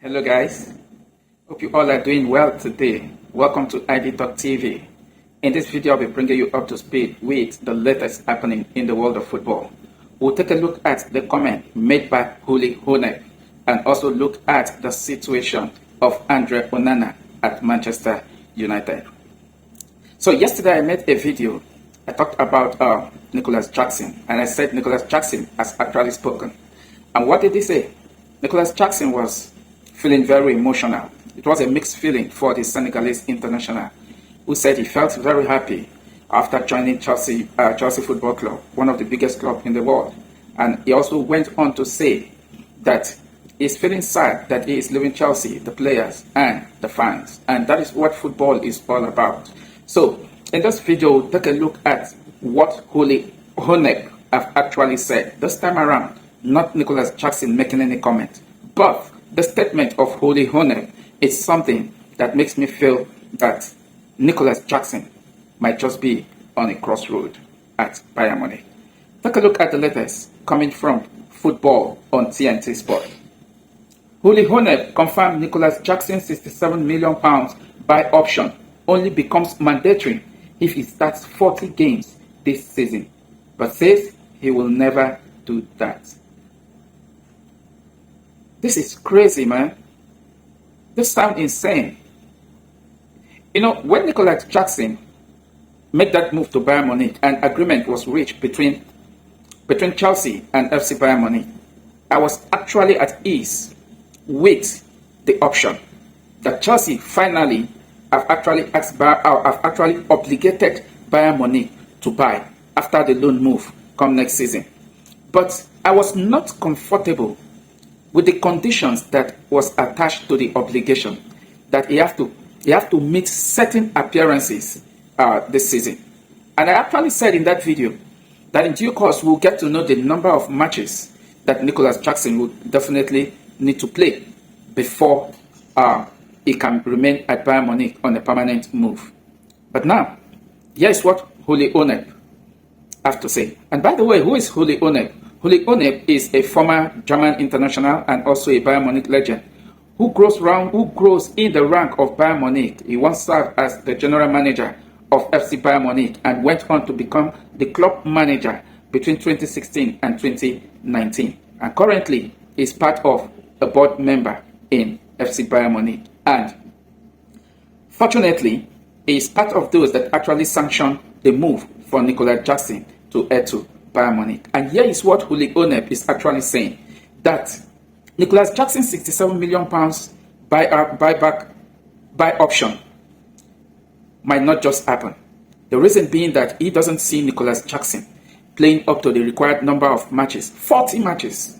Hello guys, hope you all are doing well today. Welcome to ID Talk TV. In this video, I'll be bringing you up to speed with the latest happening in the world of football. We'll take a look at the comment made by Uli Honeb and also look at the situation of André Onana at Manchester United. So yesterday I made a video. I talked about Nicolas Jackson, and I said Nicolas Jackson has actually spoken. And what did he say? Nicolas Jackson was feeling very emotional. It was a mixed feeling for the Senegalese international, who said he felt very happy after joining Chelsea Football Club, one of the biggest clubs in the world. And he also went on to say that he's feeling sad that he is leaving Chelsea, the players and the fans. And that is what football is all about. So in this video, we'll take a look at what Uli Honeb have actually said. This time around, not Nicolas Jackson making any comment, but the statement of Uli Honeb is something that makes me feel that Nicolas Jackson might just be on a crossroad at Bayern Munich. Take a look at the latest coming from football on TNT Sport. Uli Honeb confirmed Nicolas Jackson's £67 million buy option only becomes mandatory if he starts 40 games this season, but says he will never do that. This is crazy, man. This sounds insane. You know, when Nicolas Jackson made that move to Bayern Munich and agreement was reached between Chelsea and FC Bayern Munich, I was actually at ease with the option that Chelsea finally have actually obligated Bayern Munich to buy after the loan move come next season. But I was not comfortable with the conditions that was attached to the obligation, that he have to meet certain appearances this season. And I actually said in that video that in due course we'll get to know the number of matches that Nicolas Jackson would definitely need to play before he can remain at Bayern Munich on a permanent move. But now, here's what Uli Honeb have to say. And by the way, who is Uli Honeb? Uli Honeb is a former German international and also a Bayern Munich legend who grows in the rank of Bayern Munich. He once served as the general manager of FC Bayern Munich and went on to become the club manager between 2016 and 2019. And currently is part of a board member in FC Bayern Munich. And fortunately, he is part of those that actually sanctioned the move for Nicolas Jackson to head to Bayern Munich. And here is what Uli Honeb is actually saying, that Nicolas Jackson's £67 million buy option might not just happen. The reason being that he doesn't see Nicolas Jackson playing up to the required number of matches, 40 matches.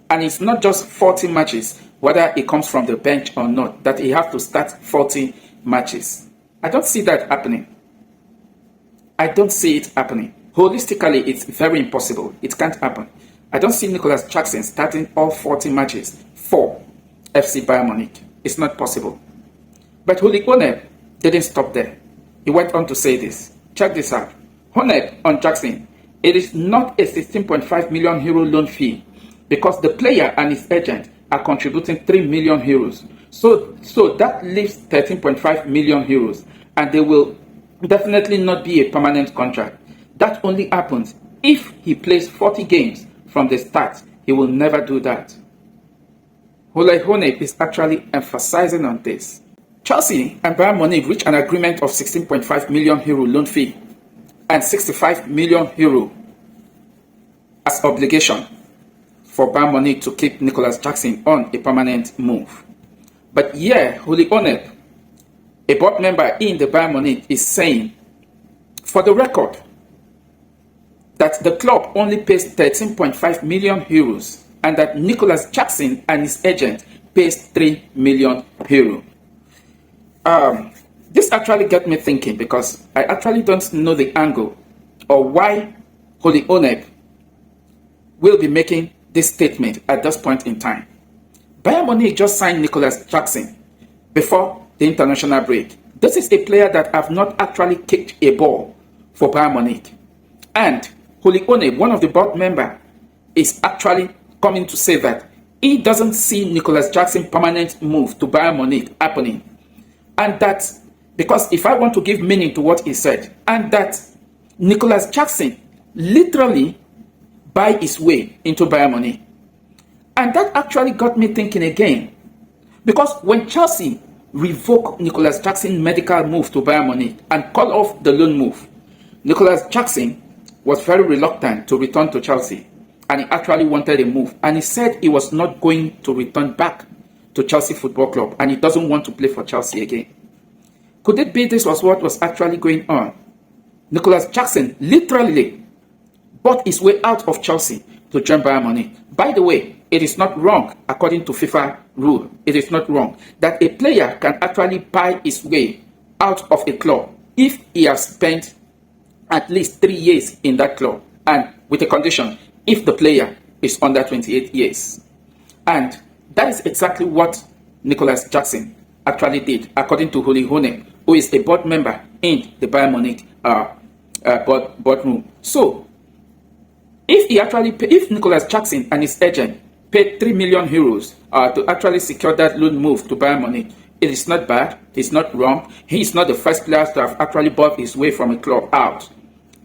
And it's not just 40 matches, whether it comes from the bench or not, that he have to start 40 matches. I don't see that happening. I don't see it happening. Holistically, it's very impossible. It can't happen. I don't see Nicolas Jackson starting all 40 matches for FC Bayern Munich. It's not possible. But Uli Honeb didn't stop there. He went on to say this. Check this out. Honeb on Jackson. It is not a 16.5 million euro loan fee because the player and his agent are contributing 3 million euros. So that leaves 13.5 million euros, and they will definitely not be a permanent contract. That only happens if he plays 40 games from the start. He will never do that. Uli Honeb is actually emphasizing on this. Chelsea and Bayern Munich reached an agreement of 16.5 million euro loan fee and 65 million euro as obligation for Bayern Munich to keep Nicolas Jackson on a permanent move. But here, Uli Honeb, a board member in the Bayern Munich, is saying, for the record, that the club only pays 13.5 million euros and that Nicolas Jackson and his agent pays 3 million euros. This actually got me thinking, because I actually don't know the angle or why Uli Honeb will be making this statement at this point in time. Bayern Munich just signed Nicolas Jackson before the international break. This is a player that have not actually kicked a ball for Bayern Munich. And Uli Honeb, one of the board members, is actually coming to say that he doesn't see Nicolas Jackson's permanent move to Bayern Munich happening. And that, because if I want to give meaning to what he said, and that Nicolas Jackson literally buy his way into Bayern Munich. And that actually got me thinking again. Because when Chelsea revoked Nicolas Jackson's medical move to Bayern Munich and called off the loan move, Nicolas Jackson was very reluctant to return to Chelsea. And he actually wanted a move. And he said he was not going to return back to Chelsea Football Club. And he doesn't want to play for Chelsea again. Could it be this was what was actually going on? Nicolas Jackson literally bought his way out of Chelsea to join Bayern Munich. By the way, it is not wrong, according to FIFA rule, it is not wrong that a player can actually buy his way out of a club if he has spent at least 3 years in that club, and with a condition, if the player is under 28 years. And that is exactly what Nicolas Jackson actually did, according to Uli Honeb, who is a board member in the Bayern Munich boardroom. So, if Nicolas Jackson and his agent paid 3 million euros to actually secure that loan move to Bayern Munich, it is not bad, it's not wrong. He is not the first player to have actually bought his way from a club out.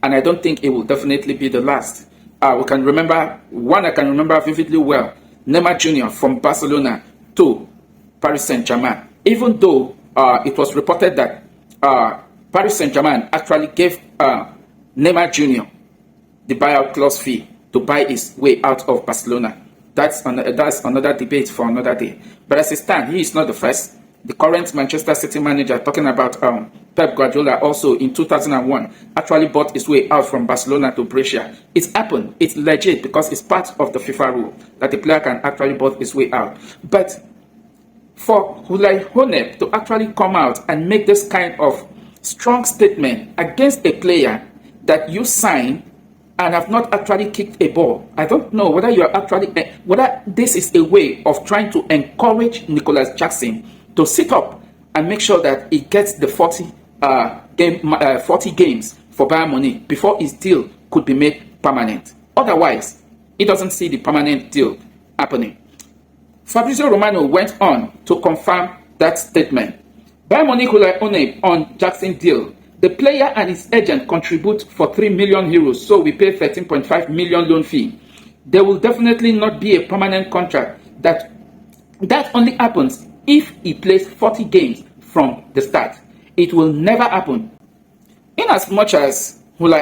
And I don't think it will definitely be the last. I can remember vividly well, Neymar Jr. from Barcelona to Paris Saint-Germain. Even though it was reported that Paris Saint-Germain actually gave Neymar Jr. the buyout clause fee to buy his way out of Barcelona. That's another debate for another day. But as it stands, he is not the first. The current Manchester City manager, talking about Pep Guardiola, also in 2001, actually bought his way out from Barcelona to Brescia. It's happened. It's legit because it's part of the FIFA rule that the player can actually buy his way out. But for Uli Honeb to actually come out and make this kind of strong statement against a player that you sign and have not actually kicked a ball, I don't know whether whether this is a way of trying to encourage Nicolas Jackson to sit up and make sure that he gets the 40 games for Bayern Munich before his deal could be made permanent. Otherwise, he doesn't see the permanent deal happening. Fabrizio Romano went on to confirm that statement. Bayern Munich Uli Honeb on Jackson deal. The player and his agent contribute for 3 million euros, so we pay 13.5 million loan fee. There will definitely not be a permanent contract. That only happens if he plays 40 games from the start. It will never happen. In as much as Uli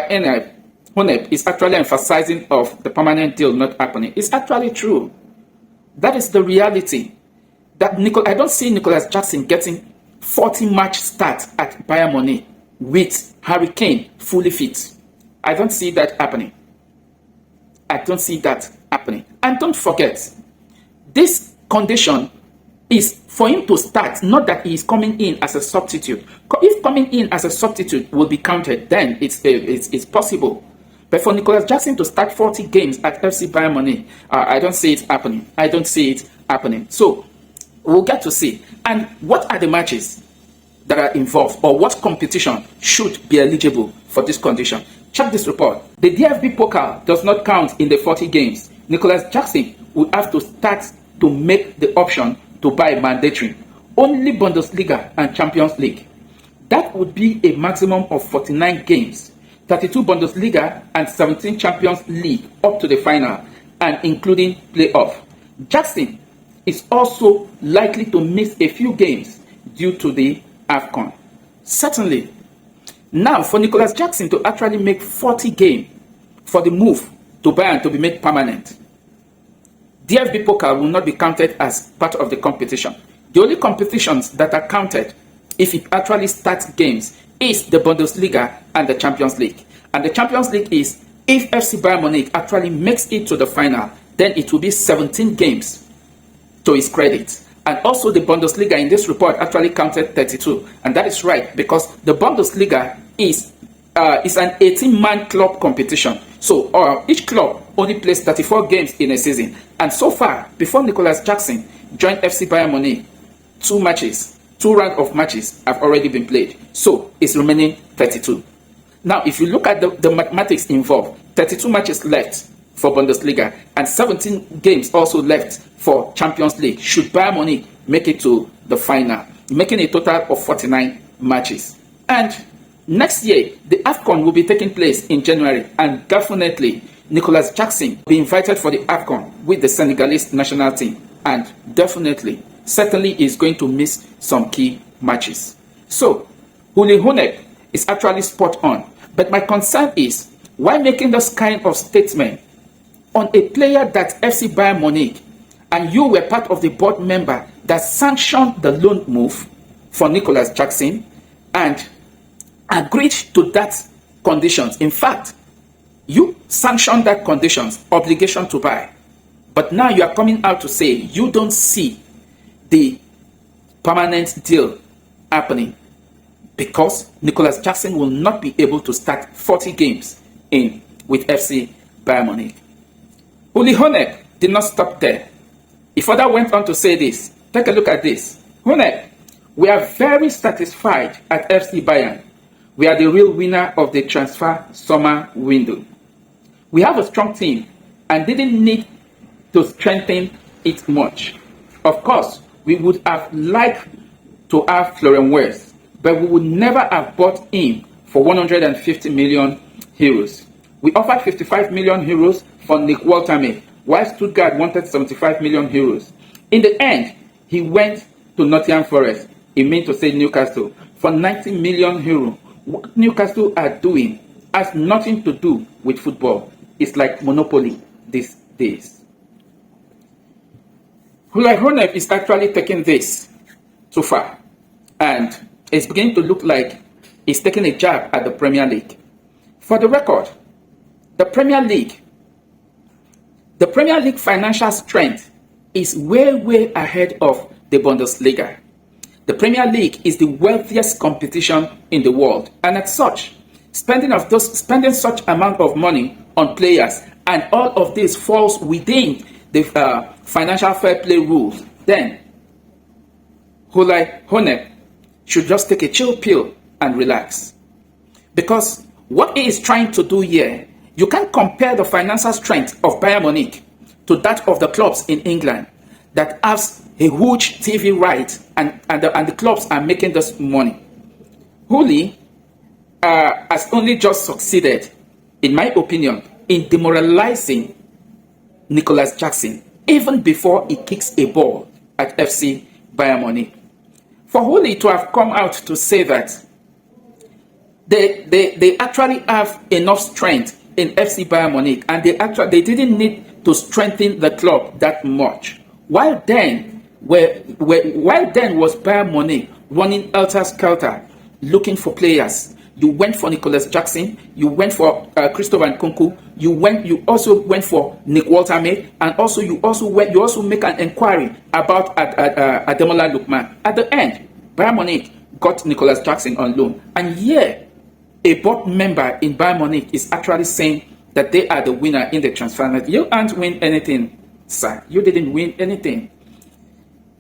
Honeb is actually emphasizing of the permanent deal not happening, it's actually true. That is the reality. I don't see Nicolas Jackson getting 40 match start at Bayern Munich with Harry Kane fully fit. I don't see that happening. I don't see that happening. And don't forget, this condition is for him to start, not that he is coming in as a substitute. If coming in as a substitute will be counted, then it's possible. But for Nicolas Jackson to start 40 games at FC Bayern Munich, I don't see it happening. I don't see it happening. So, we'll get to see. And what are the matches that are involved, or what competition should be eligible for this condition? Check this report. The DFB Pokal does not count in the 40 games. Nicolas Jackson will have to start to make the option to buy mandatory. Only Bundesliga and Champions League. That would be a maximum of 49 games. 32 Bundesliga and 17 Champions League up to the final, and including playoff. Jackson is also likely to miss a few games due to the AFCON. Certainly. Now, for Nicolas Jackson to actually make 40 games for the move to Bayern to be made permanent, DFB Pokal will not be counted as part of the competition. The only competitions that are counted if it actually starts games is the Bundesliga and the Champions League. And the Champions League is, if FC Bayern Munich actually makes it to the final, then it will be 17 games to his credit. And also the Bundesliga in this report actually counted 32. And that is right, because the Bundesliga is an 18-man club competition. So each club only plays 34 games in a season. And so far, before Nicolas Jackson joined FC Bayern Munich, 2 rounds of matches have already been played. So it's remaining 32. Now, if you look at the mathematics involved, 32 matches left for Bundesliga and 17 games also left for Champions League should Bayern Munich make it to the final, making a total of 49 matches. And next year, the AFCON will be taking place in January, and definitely Nicolas Jackson will be invited for the AFCON with the Senegalese national team, and definitely, certainly is going to miss some key matches. So, Uli Honeb is actually spot on, but my concern is, why making this kind of statement on a player that FC Bayern Munich, and you were part of the board member that sanctioned the loan move for Nicolas Jackson and agreed to that conditions. In fact, you sanctioned that conditions, obligation to buy. But now you are coming out to say you don't see the permanent deal happening because Nicolas Jackson will not be able to start 40 games in with FC Bayern Munich. Uli Honeb did not stop there. He further went on to say this. Take a look at this. Honeb, we are very satisfied at FC Bayern. We are the real winner of the transfer summer window. We have a strong team and didn't need to strengthen it much. Of course, we would have liked to have Florian Wirtz, but we would never have bought him for 150 million euros. We offered 55 million euros for Nick Walterme, while Stuttgart wanted 75 million euros. In the end, he went to Nottingham Forest, he meant to say Newcastle, for 90 million euros. What Newcastle are doing has nothing to do with football. It's like monopoly these days. Uli Honeb is actually taking this too far, and it's beginning to look like he's taking a jab at the Premier League. For the record, the Premier League financial strength is way ahead of the Bundesliga. The Premier League is the wealthiest competition in the world, and as such, spending such amount of money on players, and all of this falls within the financial fair play rules, then Uli Honeb should just take a chill pill and relax. Because what he is trying to do here, you can't compare the financial strength of Bayern Munich to that of the clubs in England that has a huge TV right, and the clubs are making this money. Uli has only just succeeded, in my opinion, in demoralizing Nicolas Jackson even before he kicks a ball at FC Bayern Munich. For Uli to have come out to say that they actually have enough strength in FC Bayern Munich, and they didn't need to strengthen the club that much. While then was Bayern Munich running helter-skelter, looking for players. You went for Nicolas Jackson, you went for Christopher Nkunku, you also went for Nick Walterme, and also you also make an inquiry about Ademola Lookman. At the end, Bayern Munich got Nicolas Jackson on loan, and a board member in Bayern Munich is actually saying that they are the winner in the transfer. You can't win anything, sir. You didn't win anything.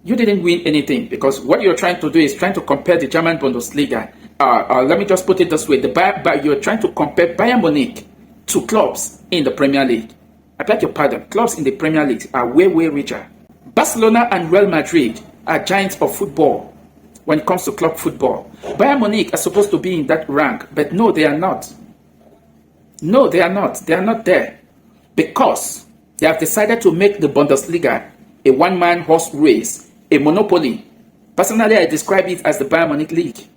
You didn't win anything, because what you're trying to do is trying to compare the German Bundesliga. Let me just put it this way: you're trying to compare Bayern Munich to clubs in the Premier League. I beg your pardon. Clubs in the Premier League are way richer. Barcelona and Real Madrid are giants of football when it comes to club football. Bayern Munich are supposed to be in that rank, but no, they are not. No, they are not. They are not there because they have decided to make the Bundesliga a one-man horse race, a monopoly. Personally, I describe it as the Bayern Munich League.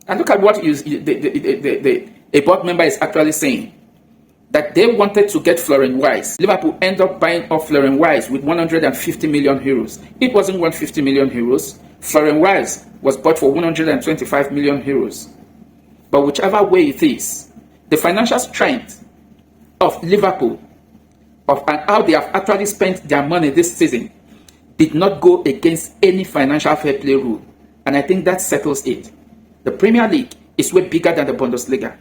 And look at what a board member is actually saying, that they wanted to get Florian Wirtz. Liverpool ended up buying off Florian Wirtz with 150 million euros. It wasn't 150 million euros. Florian Wirtz was bought for 125 million euros. But whichever way it is, the financial strength of Liverpool and how they have actually spent their money this season did not go against any financial fair play rule. And I think that settles it. The Premier League is way bigger than the Bundesliga.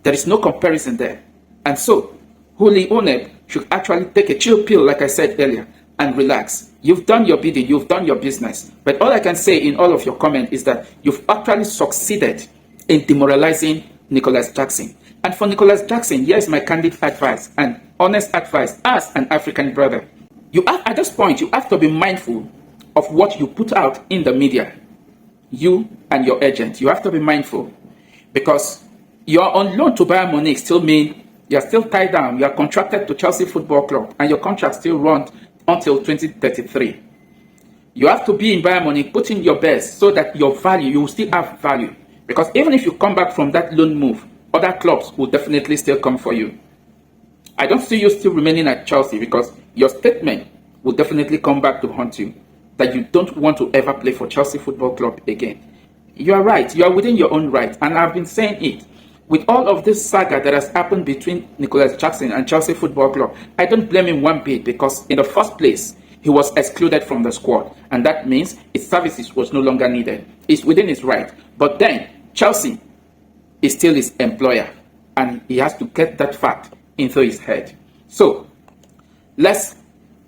There is no comparison there. And so, Uli Honeb should actually take a chill pill, like I said earlier, and relax. You've done your bidding, you've done your business. But all I can say in all of your comments is that you've actually succeeded in demoralizing Nicolas Jackson. And for Nicolas Jackson, here's my candid advice. And honest advice as an African brother. At this point, you have to be mindful of what you put out in the media. You and your agent, you have to be mindful, because you're on loan to Bayern Munich still mean you're still tied down. You are contracted to Chelsea Football Club, and your contract still runs until 2033. You have to be in Bayern Munich, put in your best so that your value, you will still have value. Because even if you come back from that loan move, other clubs will definitely still come for you. I don't see you still remaining at Chelsea, because your statement will definitely come back to haunt you, that you don't want to ever play for Chelsea Football Club again. You are right. You are within your own right. And I've been saying it. With all of this saga that has happened between Nicolas Jackson and Chelsea Football Club, I don't blame him one bit, because in the first place, he was excluded from the squad. And that means his services was no longer needed. It's within his right. But then, Chelsea is still his employer. And he has to get that fact into his head. So, let's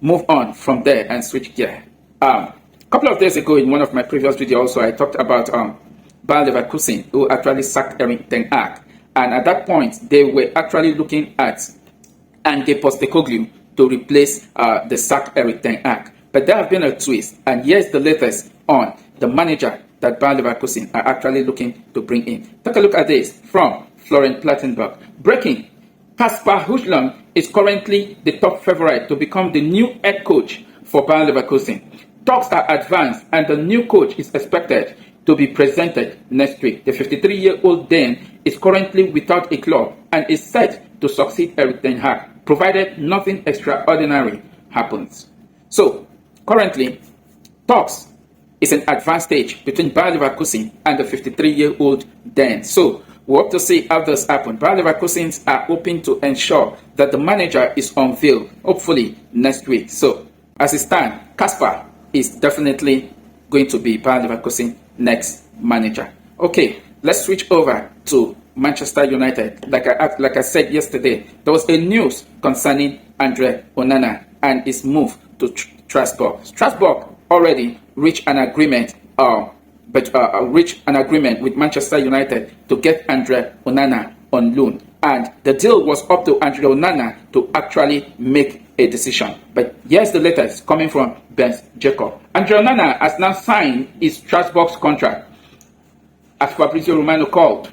move on from there and switch gear. A couple of days ago in one of my previous videos also, I talked about Bayern Leverkusen, who actually sacked Erik ten Hag. And at that point, they were actually looking at Ange Postecoglou to replace the sacked Erik ten Hag. But there have been a twist, and here's the latest on the manager that Bayern Leverkusen are actually looking to bring in. Take a look at this from Florian Plettenberg. Breaking: Kasper Hjulmand is currently the top favorite to become the new head coach for Bayern Leverkusen. Talks are advanced, and the new coach is expected to be presented next week. The 53-year-old Dane is currently without a club and is set to succeed Erik ten Hag, provided nothing extraordinary happens. So, currently, talks is an advanced stage between Bayern Leverkusen and the 53-year-old Dane. So, we hope to see how this happens. Bayern Leverkusen are hoping to ensure that the manager is unveiled, hopefully next week. So, as it stands, Kasper is definitely going to be Bayern Leverkusen next manager. Okay, let's switch over to Manchester United. Like I said yesterday, there was a news concerning André Onana and his move to Strasbourg. Strasbourg already reached an agreement, with Manchester United to get André Onana on loan, and the deal was up to André Onana to actually make a decision. But here's the latest coming from Ben Jacob. André Onana has now signed his Strasbourg's contract, as Fabrizio Romano called.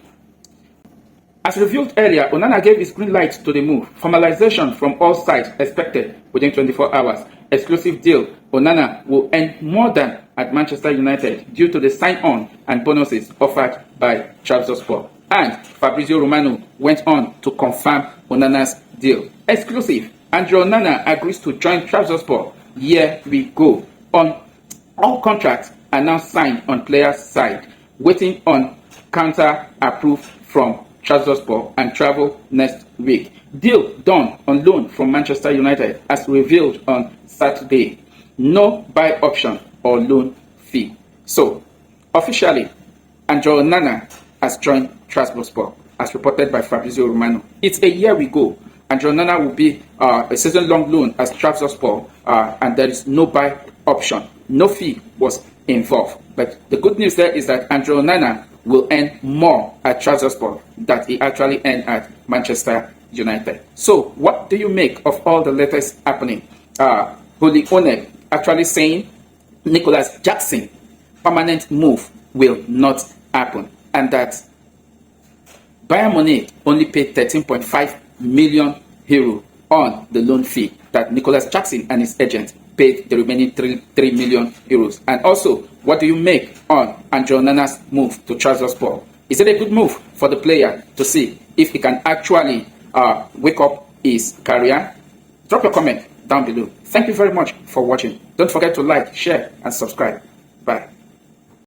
As revealed earlier, Onana gave his green light to the move. Formalization from all sides expected within 24 hours. Exclusive deal: Onana will earn more than at Manchester United due to the sign-on and bonuses offered by Trabzonspor. And Fabrizio Romano went on to confirm Onana's deal. Exclusive: André Onana agrees to join Trabzonspor. Here we go. All contracts are now signed on players' side, waiting on counter approved from Trabzonspor and travel next week. Deal done on loan from Manchester United as revealed on Saturday. No buy option or loan fee. So, officially, André Onana has joined Trabzonspor, as reported by Fabrizio Romano. It's a year we go. André Onana will be a season-long loan as Trabzonspor, and there is no buy option. No fee was involved. But the good news there is that André Onana will earn more at Trabzonspor than he actually earned at Manchester United. So, what do you make of all the latest happening? Uli Honeb actually saying Nicolas Jackson permanent move will not happen, and that Bayern Munich only paid 13.5 million euro on the loan fee, that Nicolas Jackson and his agent paid the remaining 3 million euros. And also, what do you make on André Onana's move to Trabzonspor? Is it a good move for the player to see if he can actually wake up his career? Drop your comment down below. Thank you very much for watching. Don't forget to like, share, and subscribe. Bye.